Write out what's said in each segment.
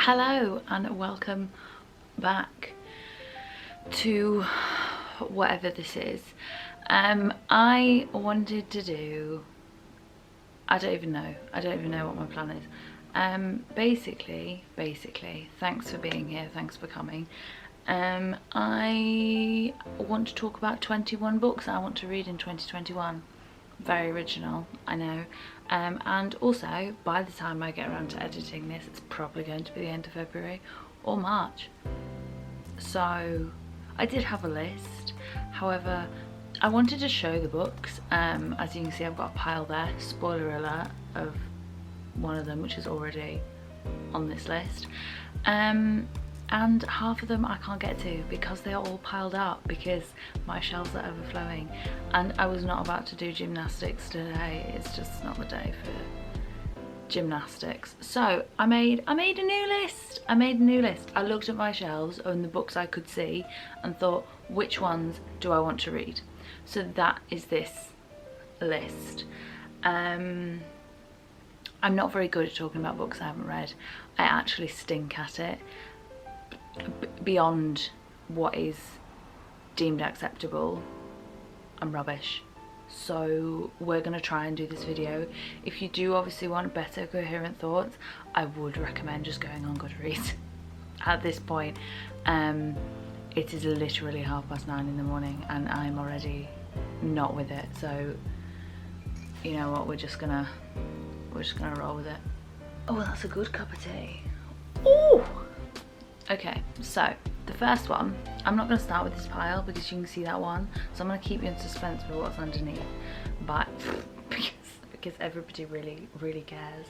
Hello and welcome back to whatever this is. I wanted to do, I don't even know what my plan is. Basically, thanks for being here, thanks for coming. I want to talk about 21 books I want to read in 2021. Very original, I know. And also, by the time I get around to editing this, it's probably going to be the end of February or March. So I did have a list, however I wanted to show the books. As you can see, I've got a pile there, spoiler alert, of one of them which is already on this list. And half of them I can't get to because they are all piled up because my shelves are overflowing, and I was not about to do gymnastics today. It's just not the day for gymnastics. So I made a new list. I looked at my shelves and the books I could see and thought, which ones do I want to read? So that is this list. I'm not very good at talking about books I haven't read. I actually stink at it. Beyond what is deemed acceptable, I'm rubbish. So we're gonna try and do this video. If you do obviously want better coherent thoughts, I would recommend just going on Goodreads. At this point, it is literally 9:30 in the morning and I'm already not with it. So you know what, we're just gonna roll with it. Oh, that's a good cup of tea. Ooh! Okay, so the first one, I'm not going to start with this pile because you can see that one, so I'm going to keep you in suspense with what's underneath, but because everybody really cares.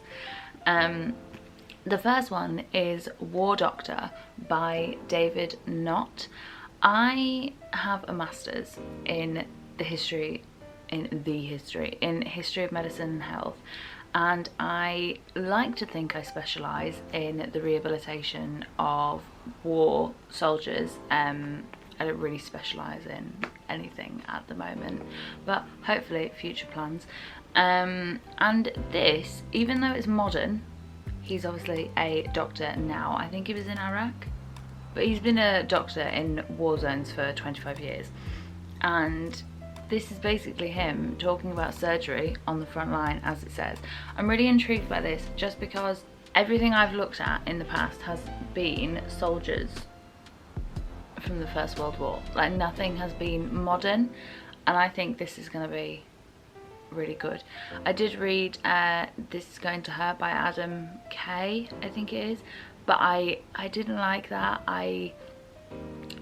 The first one is War Doctor by David Knott. I have a master's in history of medicine and health, and I like to think I specialise in the rehabilitation of war soldiers. I don't really specialise in anything at the moment, but hopefully future plans. And this, even though it's modern, he's obviously a doctor now. I think he was in Iraq, but he's been a doctor in war zones for 25 years. And this is basically him talking about surgery on the front line, as it says. I'm really intrigued by this just because everything I've looked at in the past has been soldiers from the First World War. Like, nothing has been modern, and I think this is going to be really good. I did read This Is Going to Hurt by Adam Kay, I think it is, but I didn't like that. I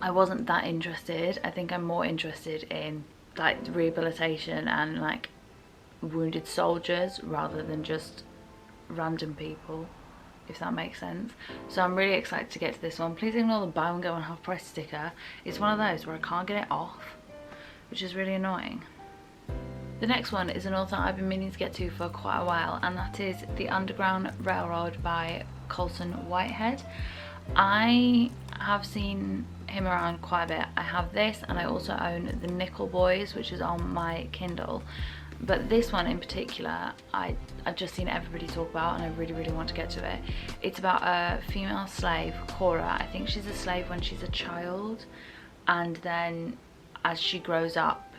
wasn't that interested. I think I'm more interested in like rehabilitation and like wounded soldiers rather than just random people, if that makes sense. So I'm really excited to get to this one. Please ignore the buy one get one half price sticker. It's one of those where I can't get it off, which is really annoying. The next one is an author I've been meaning to get to for quite a while, and that is The Underground Railroad by Colson Whitehead. I have seen him around quite a bit. I have this, and I also own The Nickel Boys, which is on my Kindle, but this one in particular I've just seen everybody talk about, and I really want to get to it. It's about a female slave, Cora. I think she's a slave when she's a child, and then as she grows up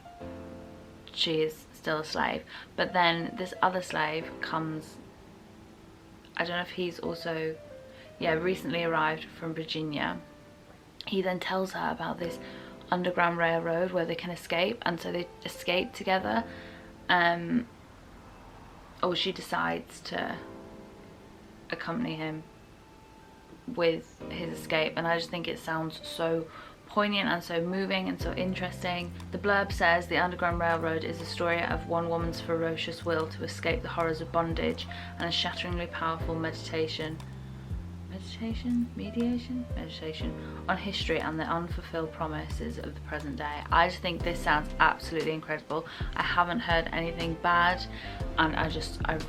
she is still a slave, but then this other slave comes, I don't know if he's also, yeah, recently arrived from Virginia. He then tells her about this underground railroad where they can escape, and so they escape together. Or she decides to accompany him with his escape, and I just think it sounds so poignant and so moving and so interesting. The blurb says the Underground Railroad is a story of one woman's ferocious will to escape the horrors of bondage and a shatteringly powerful meditation on history and the unfulfilled promises of the present day. I just think this sounds absolutely incredible. I haven't heard anything bad, and I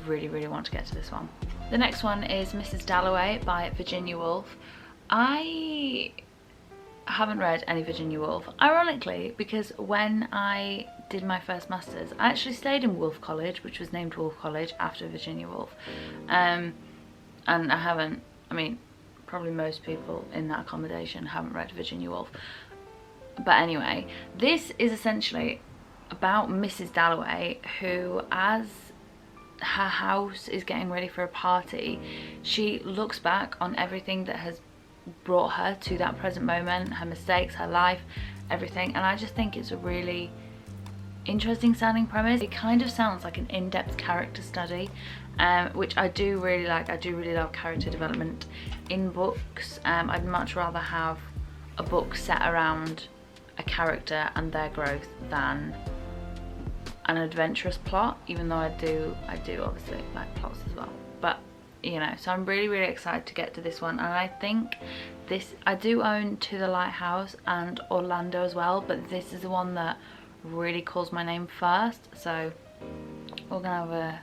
really want to get to this one. The next one is Mrs. Dalloway by Virginia Woolf. I haven't read any Virginia Woolf, ironically, because when I did my first masters I actually stayed in Woolf College, which was named Woolf College after Virginia Woolf, and I haven't, I mean, probably most people in that accommodation haven't read Virginia Woolf. But anyway, this is essentially about Mrs. Dalloway, who, as her house is getting ready for a party, she looks back on everything that has brought her to that present moment, her mistakes, her life, everything. And I just think it's a really interesting sounding premise. It kind of sounds like an in-depth character study, which I do really like. I do really love character development in books. I'd much rather have a book set around a character and their growth than an adventurous plot, even though I do obviously like plots as well. But you know, so I'm really excited to get to this one. And I think this, I do own To the Lighthouse and Orlando as well, but this is the one that really calls my name first, so we're gonna have a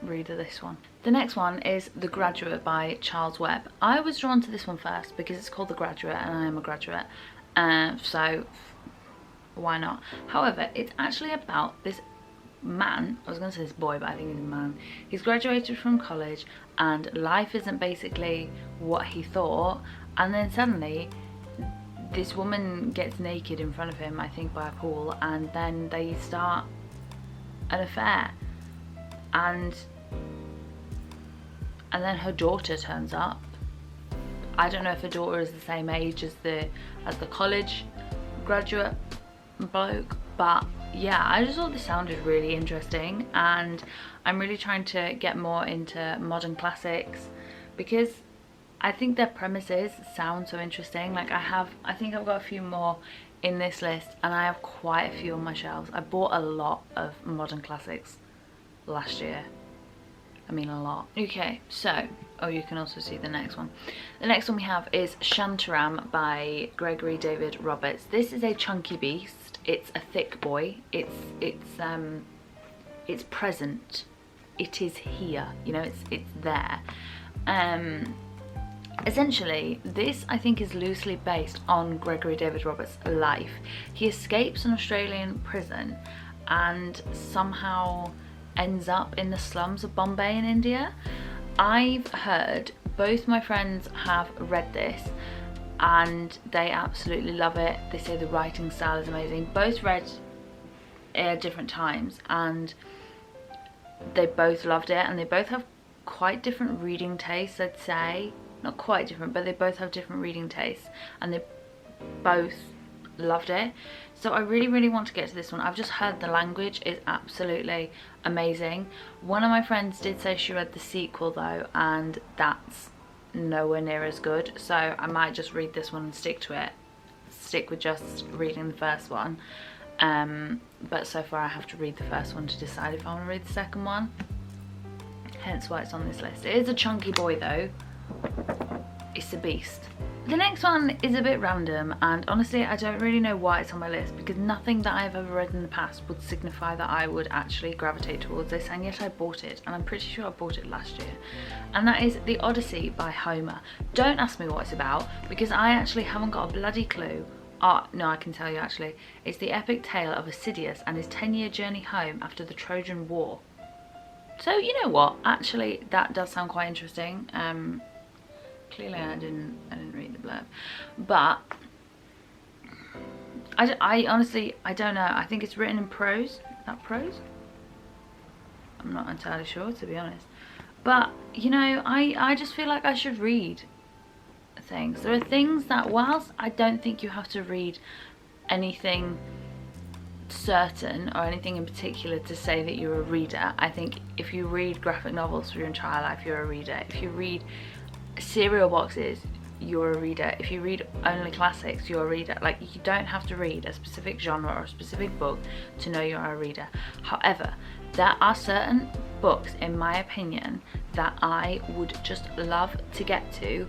read of this one. The next one is The Graduate by Charles Webb. I was drawn to this one first because it's called The Graduate and I am a graduate, so why not. However, it's actually about this man, I was gonna say this boy, but I think he's a man. He's graduated from college and life isn't basically what he thought, and then suddenly this woman gets naked in front of him, I think by a pool, and then they start an affair, and then her daughter turns up. I don't know if her daughter is the same age as the college graduate bloke, but yeah, I just thought this sounded really interesting, and I'm really trying to get more into modern classics because I think their premises sound so interesting. Like I think I've got a few more in this list, and I have quite a few on my shelves. I bought a lot of modern classics last year. I mean a lot. Okay, so, oh, you can also see the next one. The next one we have is Shantaram by Gregory David Roberts. This is a chunky beast. It's a thick boy. It's present. It is here. You know, it's there. Essentially, this I think is loosely based on Gregory David Roberts' life. He escapes an Australian prison and somehow ends up in the slums of Bombay in India. I've heard, both my friends have read this and they absolutely love it. They say the writing style is amazing. Both read at different times and they both loved it, and they both have quite different reading tastes, I'd say. Not quite different, but they both have different reading tastes, and they both loved it. So I really want to get to this one. I've just heard the language is absolutely amazing. One of my friends did say she read the sequel though, and that's nowhere near as good, so I might just read this one and stick to it, stick with just reading the first one. But so far I have to read the first one to decide if I want to read the second one, hence why it's on this list. It is a chunky boy though. It's a beast. The next one is a bit random, and honestly I don't really know why it's on my list, because nothing that I've ever read in the past would signify that I would actually gravitate towards this, and yet I bought it, and I'm pretty sure I bought it last year, and that is The Odyssey by Homer. Don't ask me what it's about, because I actually haven't got a bloody clue. Oh, no, I can tell you actually. It's the epic tale of Sidious and his 10-year journey home after the Trojan War. So you know what, actually that does sound quite interesting. Clearly I didn't read the blurb, but I honestly, I don't know. I think it's written in prose. Is that prose? I'm not entirely sure, to be honest. But you know, I just feel like I should read things. There are things that, whilst I don't think you have to read anything certain or anything in particular to say that you're a reader, I think if you read graphic novels for your entire life, you're a reader. If you read cereal boxes, you're a reader. If you read only classics, you're a reader. Like, you don't have to read a specific genre or a specific book to know you're a reader. However, there are certain books, in my opinion, that I would just love to get to,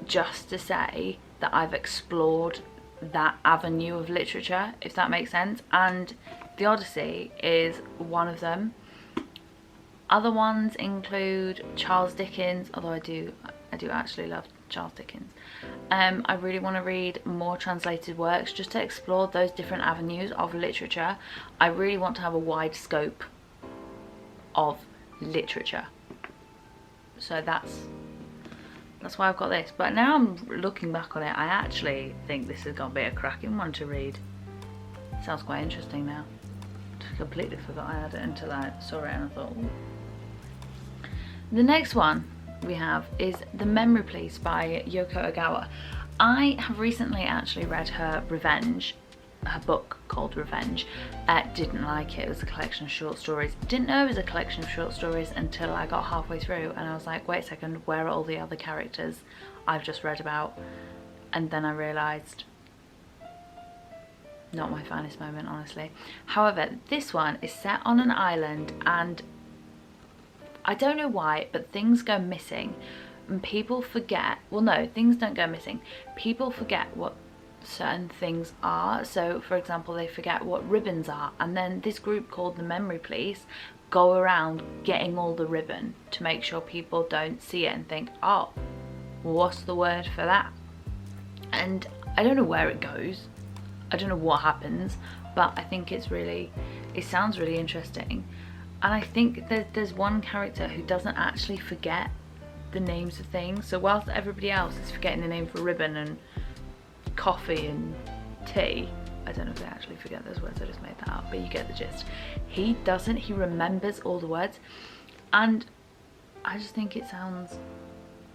just to say that I've explored that avenue of literature, if that makes sense. And The Odyssey is one of them. Other ones include Charles Dickens, although I do actually love Charles Dickens. I really want to read more translated works just to explore those different avenues of literature. I really want to have a wide scope of literature. So that's That's why I've got this. But now I'm looking back on it, I actually think this is going to be a cracking one to read. Sounds quite interesting now. Completely forgot I had it until I saw it and I thought, ooh. The next one we have is The Memory Police by Yoko Ogawa. I have recently actually read her Revenge, her book called Revenge. Didn't like it. It was a collection of short stories. Didn't know it was a collection of short stories until I got halfway through and I was like, wait a second, where are all the other characters I've just read about? And then I realised, not my finest moment, honestly. However, this one is set on an island and I don't know why, but things go missing and people forget, well no, things don't go missing. People forget what certain things are. So for example, they forget what ribbons are, and then this group called the Memory Police go around getting all the ribbon to make sure people don't see it and think, oh, what's the word for that? And I don't know where it goes. I don't know what happens, but I think it's really, it sounds really interesting. And I think that there's one character who doesn't actually forget the names of things. So whilst everybody else is forgetting the name for ribbon and coffee and tea, I don't know if they actually forget those words, I just made that up, but you get the gist. He doesn't, he remembers all the words, and I just think it sounds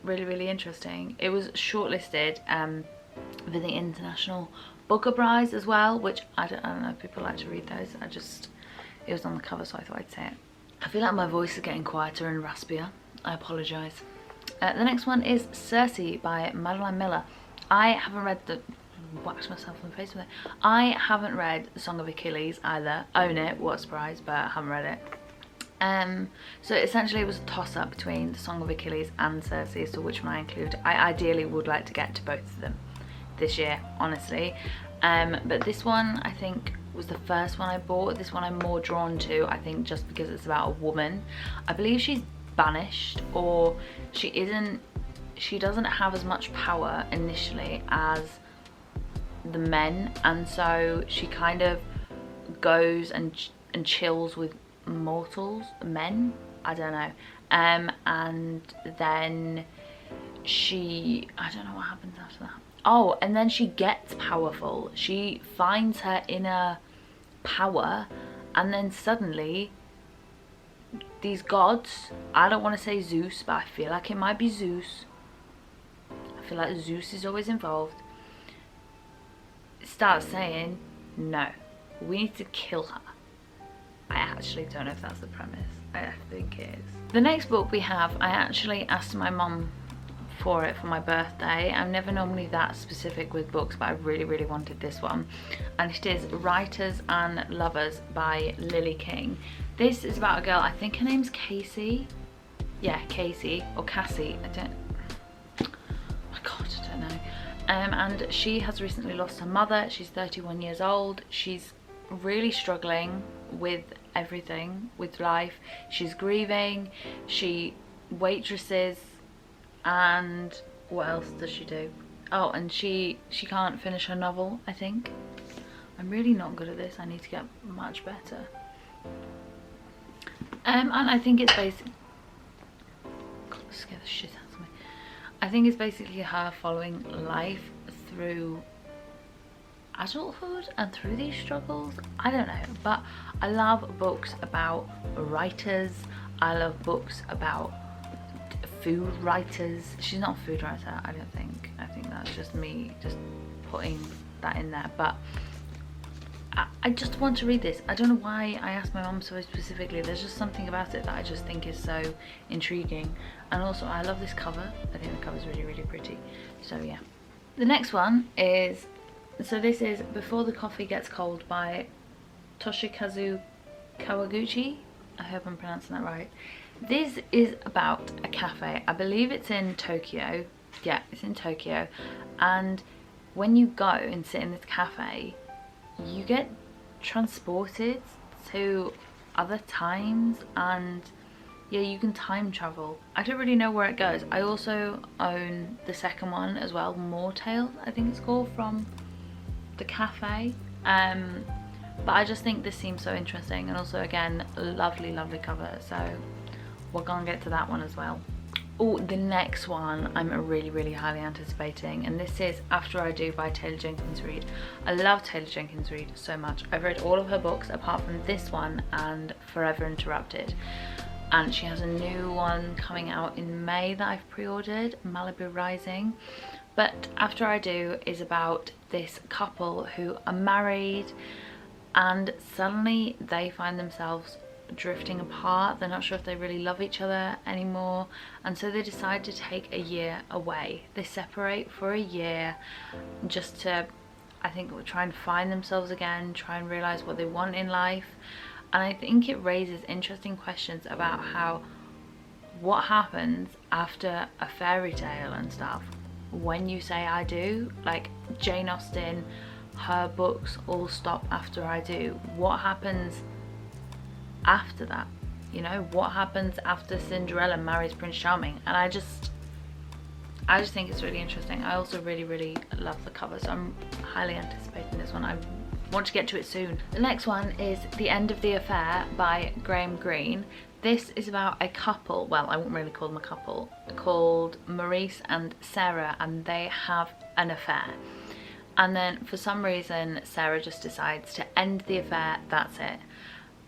really, really interesting. It was shortlisted for the International Booker Prize as well, which I don't know if people like to read those. It was on the cover, so I thought I'd say it. I feel like my voice is getting quieter and raspier. I apologise. The next one is Circe by Madeline Miller. I haven't read the... Whacked myself in the face with it. I haven't read The Song of Achilles either. Own it, what a surprise, but I haven't read it. So essentially it was a toss-up between The Song of Achilles and Circe, so which one I include. I ideally would like to get to both of them this year, honestly. But this one I think was the first one I bought. This one I'm more drawn to, I think, just because it's about a woman. I believe she's banished, or she doesn't have as much power initially as the men, and so she kind of goes and chills with mortals, men, I don't know, and then she, I don't know what happens after that. Oh, and then she gets powerful. She finds her inner power, and then suddenly these gods, I don't want to say Zeus, but I feel like it might be Zeus. I feel like Zeus is always involved. Start saying, no, we need to kill her. I actually don't know if that's the premise. I think it is. The next book we have, I actually asked my mum for it for my birthday. I'm never normally that specific with books, but I really, really wanted this one. And it is Writers and Lovers by Lily King. This is about a girl, I think her name's Casey. Yeah, Casey, or Cassie, I don't, oh my god, I don't know. And she has recently lost her mother. She's 31 years old. She's really struggling with everything, with life. She's grieving, she waitresses, and what else does she do? Oh, and she can't finish her novel, I think. I'm really not good at this. I need to get much better. And I think it's basically, God, scare the shit out of me. I think it's basically her following life through adulthood and through these struggles. I don't know, but I love books about writers. I love books about food writers. She's not a food writer, I don't think. I think that's just me just putting that in there, but I just want to read this. I don't know why I asked my mum so specifically. There's just something about it that I just think is so intriguing. And also I love this cover. I think the cover's really, really pretty. So yeah. The next one is, so this is Before the Coffee Gets Cold by Toshikazu Kawaguchi. I hope I'm pronouncing that right. This is about a cafe. I believe it's in Tokyo. Yeah, it's in Tokyo. And when you go and sit in this cafe, you get transported to other times, and yeah, you can time travel. I don't really know where it goes. I also own the second one as well, More Tales, I think it's called, from the cafe. But I just think this seems so interesting, and also again, lovely, lovely cover. So we're gonna get to that one as well. Oh, the next one I'm really highly anticipating, and this is After I Do by Taylor Jenkins Reid. I love Taylor Jenkins Reid so much. I've read all of her books apart from this one and Forever Interrupted, and she has a new one coming out in May that I've pre-ordered, Malibu Rising. But After I Do is about this couple who are married and suddenly they find themselves drifting apart. They're not sure if they really love each other anymore, and so they decide to take a year away. They separate for a year just to, I think, try and find themselves again, try and realize what they want in life. And I think it raises interesting questions about what happens after a fairy tale and stuff when you say I do. Like Jane Austen, her books all stop after I do. What happens after that? You know, what happens after Cinderella marries Prince Charming? And I just think it's really interesting. I also really love the cover, so I'm highly anticipating this one. I want to get to it soon. The next one is The End of the Affair by Graham Greene. This is about a couple, well, I wouldn't really call them a couple, called Maurice and Sarah, and they have an affair. And then for some reason Sarah just decides to end the affair, that's it.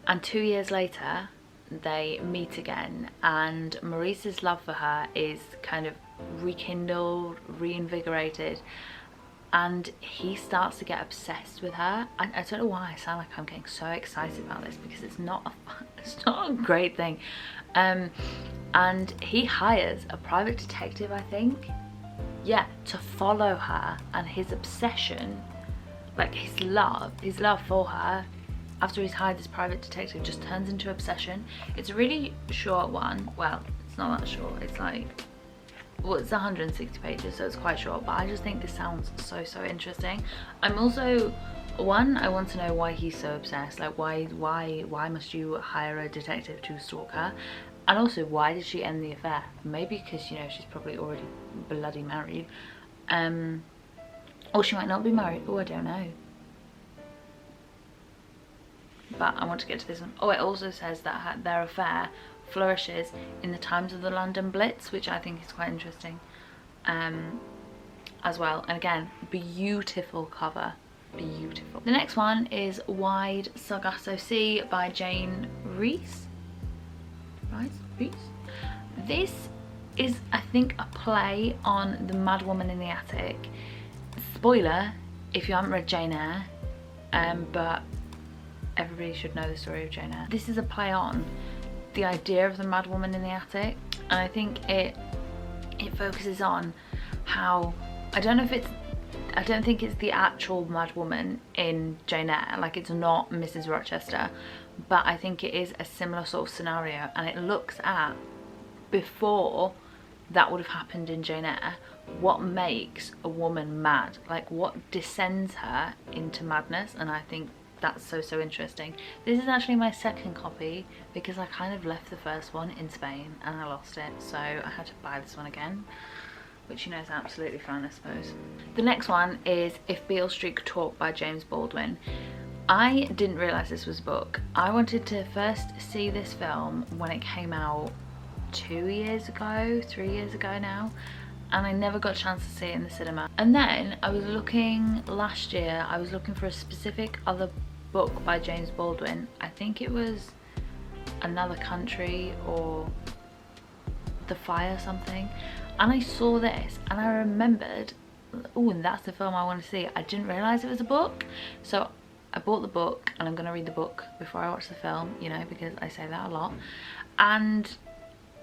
And 2 years later they meet again, and Maurice's love for her is kind of rekindled, reinvigorated, and he starts to get obsessed with her. I don't know why I sound like I'm getting so excited about this, because it's not a great thing. And he hires a private detective, I think, yeah, to follow her, and his obsession, like his love for her, after he's hired this private detective, just turns into obsession. It's a really short one. Well, it's not that short. It's like, well, it's 160 pages, so it's quite short, but I just think this sounds so interesting. I'm also, one, I want to know why he's so obsessed. Like, why must you hire a detective to stalk her? And also, why did she end the affair? Maybe because, you know, she's probably already bloody married. Or she might not be married. Oh, I don't know. But I want to get to this one. Oh, it also says that their affair flourishes in the times of the London Blitz, which I think is quite interesting as well. And again, beautiful cover, beautiful. The next one is Wide Sargasso Sea by Jane Reese. This is, I think, a play on the Mad Woman in the Attic. Spoiler if you haven't read Jane Eyre, but everybody should know the story of Jane Eyre. This is a play on the idea of the Mad Woman in the Attic, and I think it focuses on how, I don't think it's the actual Mad Woman in Jane Eyre, like it's not Mrs. Rochester, but I think it is a similar sort of scenario, and it looks at, before that would have happened in Jane Eyre, what makes a woman mad, like what descends her into madness. And I think that's so interesting. This is actually my second copy because I kind of left the first one in Spain and I lost it, so I had to buy this one again, which, you know, is absolutely fine, I suppose. The next one is If Beale Street Could Talk by James Baldwin. I didn't realise this was a book. I wanted to first see this film when it came out 2 years ago, 3 years ago now, and I never got a chance to see it in the cinema. And then I was looking last year, I was looking for a specific other book by James Baldwin. I think it was Another Country or The Fire something, and I saw this and I remembered, oh, and that's the film I want to see. I didn't realise it was a book, so I bought the book and I'm going to read the book before I watch the film, you know, because I say that a lot, and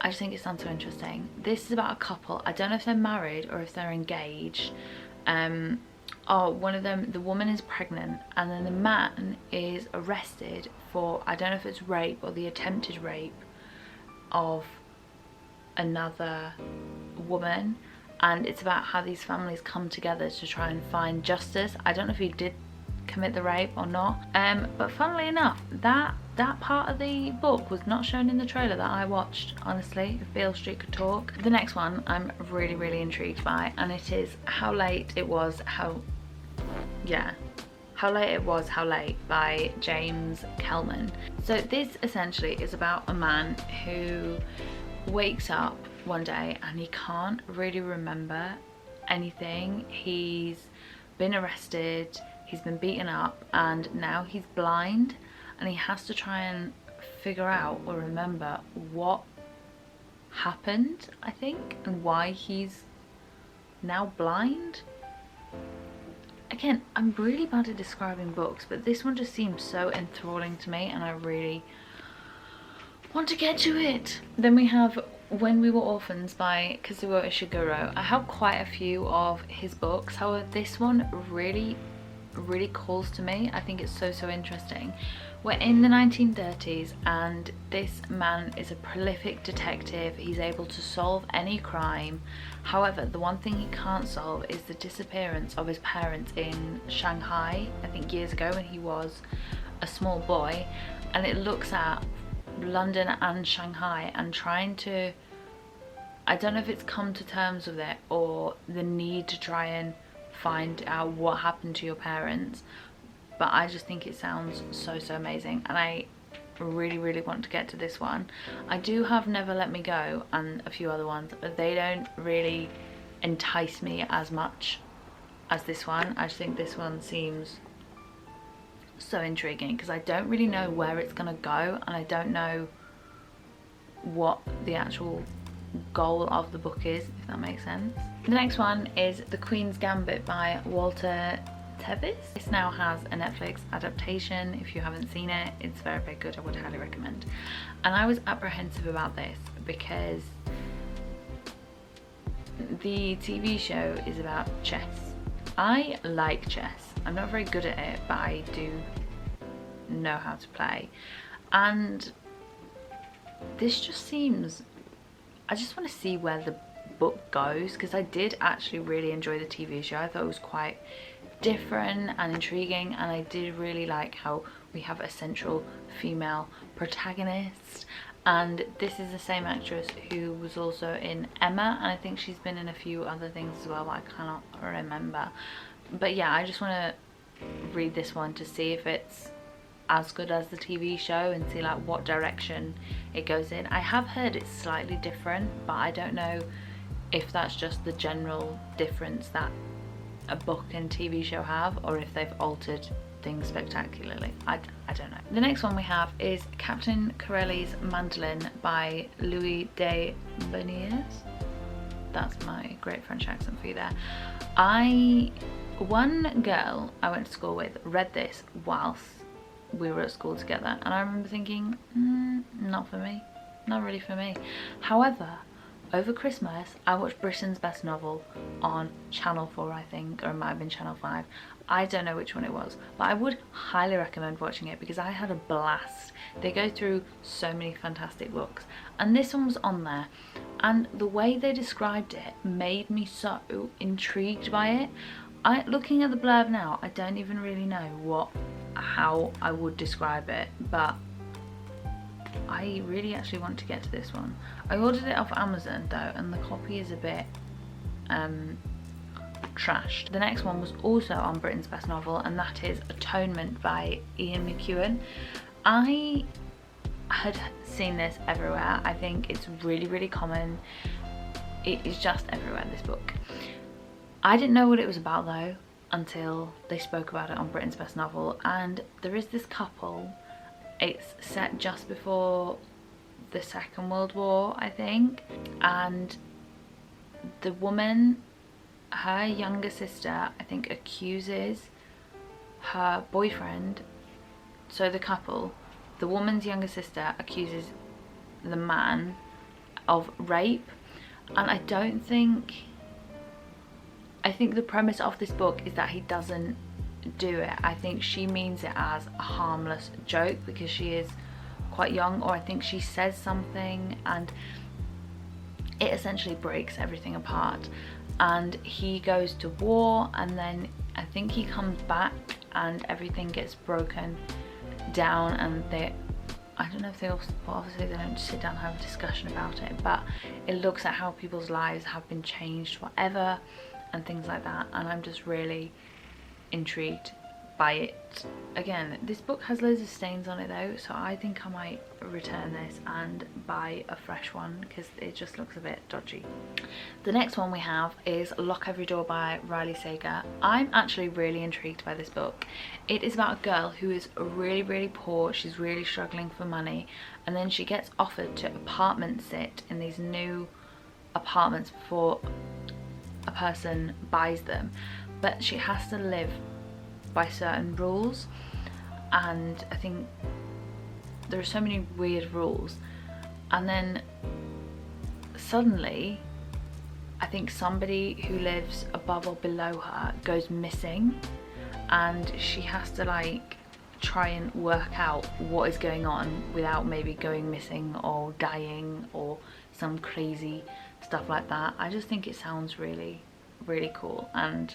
I just think it sounds so interesting. This is about a couple. I don't know if they're married or if they're engaged. One of them, the woman is pregnant, and then the man is arrested for, I don't know if it's rape or the attempted rape of another woman, and it's about how these families come together to try and find justice. I don't know if he did commit the rape or not, but funnily enough, that part of the book was not shown in the trailer that I watched, honestly. If Beale Street Could Talk. The next one I'm really intrigued by, and it is How Late It Was, How Late by James Kelman. So this essentially is about a man who wakes up one day and he can't really remember anything. He's been arrested, he's been beaten up, and now he's blind, and he has to try and figure out or remember what happened, I think, and why he's now blind. Again, I'm really bad at describing books, but this one just seems so enthralling to me and I really want to get to it. Then we have When We Were Orphans by Kazuo Ishiguro. I have quite a few of his books, however this one really calls to me. I think it's so interesting. We're in the 1930s and this man is a prolific detective. He's able to solve any crime. However, the one thing he can't solve is the disappearance of his parents in Shanghai, I think years ago when he was a small boy, and it looks at London and Shanghai and trying to, I don't know if it's come to terms with it or the need to try and find out what happened to your parents, but I just think it sounds so amazing and I really want to get to this one. I do have Never Let Me Go and a few other ones, but they don't really entice me as much as this one. I just think this one seems so intriguing because I don't really know where it's gonna go and I don't know what the actual goal of the book is, if that makes sense. The next one is The Queen's Gambit by Walter Tevis. This now has a Netflix adaptation. If you haven't seen it, it's very good. I would highly recommend. And I was apprehensive about this because the TV show is about chess. I like chess. I'm not very good at it, but I do know how to play. And this just seems, I just want to see where the book goes because I did actually really enjoy the TV show. I thought it was quite different and intriguing, and I did really like how we have a central female protagonist, and this is the same actress who was also in Emma, and I think she's been in a few other things as well, but I cannot remember. But yeah, I just want to read this one to see if it's as good as the TV show and see like what direction it goes in. I have heard it's slightly different, but I don't know if that's just the general difference that a book and TV show have, or if they've altered things spectacularly. I don't know. The next one we have is Captain Corelli's Mandolin by Louis de Berniers. That's my great French accent for you there. One girl I went to school with read this whilst we were at school together, and I remember thinking, not for me, not really for me. However, over Christmas I watched Britain's Best Novel on Channel 4, I think, or it might have been Channel 5. I don't know which one it was, but I would highly recommend watching it because I had a blast. They go through so many fantastic books, and this one was on there, and the way they described it made me so intrigued by it. Looking at the blurb now, I don't even really know how I would describe it, but I really actually want to get to this one. I ordered it off Amazon though, and the copy is a bit trashed. The next one was also on Britain's Best Novel, and that is Atonement by Ian McEwan. I had seen this everywhere. I think it's really common. It is just everywhere, this book. I didn't know what it was about though until they spoke about it on Britain's Best Novel, and there is this couple. It's set just before the Second World War, I think, and the woman, her younger sister, I think, accuses her boyfriend, so the couple, the woman's younger sister accuses the man of rape, and I think the premise of this book is that he doesn't do it. I think she means it as a harmless joke because she is quite young, or I think she says something and it essentially breaks everything apart, and he goes to war, and then I think he comes back and everything gets broken down, and I don't know if they also, obviously they don't sit down and have a discussion about it, but it looks at how people's lives have been changed forever and things like that, and I'm just really intrigued by it. Again, this book has loads of stains on it though, so I think I might return this and buy a fresh one because it just looks a bit dodgy. The next one we have is Lock Every Door by Riley Sager. I'm actually really intrigued by this book. It is about a girl who is really poor. She's really struggling for money, and then she gets offered to apartment sit in these new apartments before a person buys them, but she has to live by certain rules, and I think there are so many weird rules. And then suddenly I think somebody who lives above or below her goes missing, and she has to like try and work out what is going on without maybe going missing or dying or some crazy stuff like that. I just think it sounds really cool, and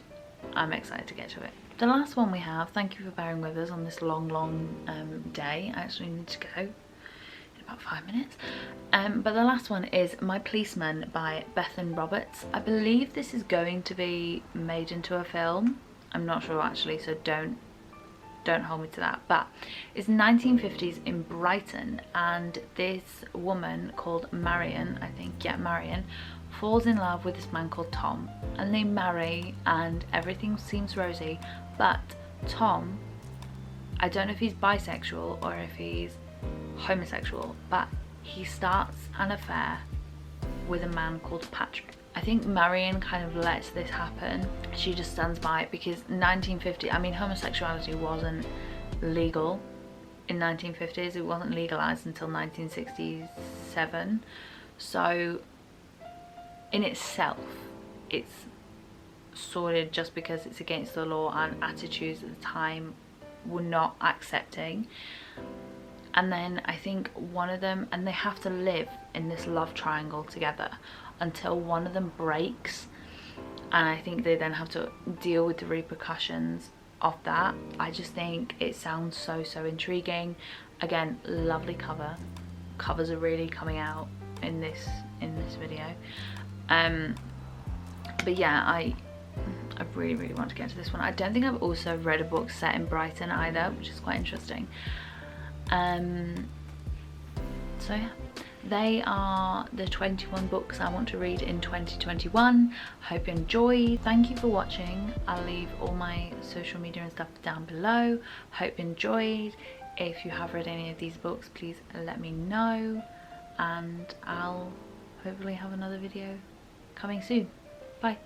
I'm excited to get to it. The last one we have, thank you for bearing with us on this long day. I actually need to go in about 5 minutes. But the last one is My Policeman by Bethan Roberts. I believe this is going to be made into a film. I'm not sure actually, so don't hold me to that. But it's 1950s in Brighton, and this woman called Marion, I think, yeah, Marion, falls in love with this man called Tom, and they marry and everything seems rosy. But Tom, I don't know if he's bisexual or if he's homosexual, but he starts an affair with a man called Patrick. I think Marion kind of lets this happen. She just stands by it because 1950, I mean, homosexuality wasn't legal in 1950s. It wasn't legalized until 1967. So in itself, it's sorted just because it's against the law, and attitudes at the time were not accepting. And then I think one of them, and they have to live in this love triangle together until one of them breaks, and I think they then have to deal with the repercussions of that. I just think it sounds so intriguing. Again, lovely cover. Covers are really coming out in this video. But yeah, I really want to get to this one. I don't think I've also read a book set in Brighton either, which is quite interesting. So yeah, they are the 21 books I want to read in 2021. Hope you enjoy. Thank you for watching. I'll leave all my social media and stuff down below. Hope you enjoyed. If you have read any of these books, please let me know, and I'll hopefully have another video coming soon. Bye.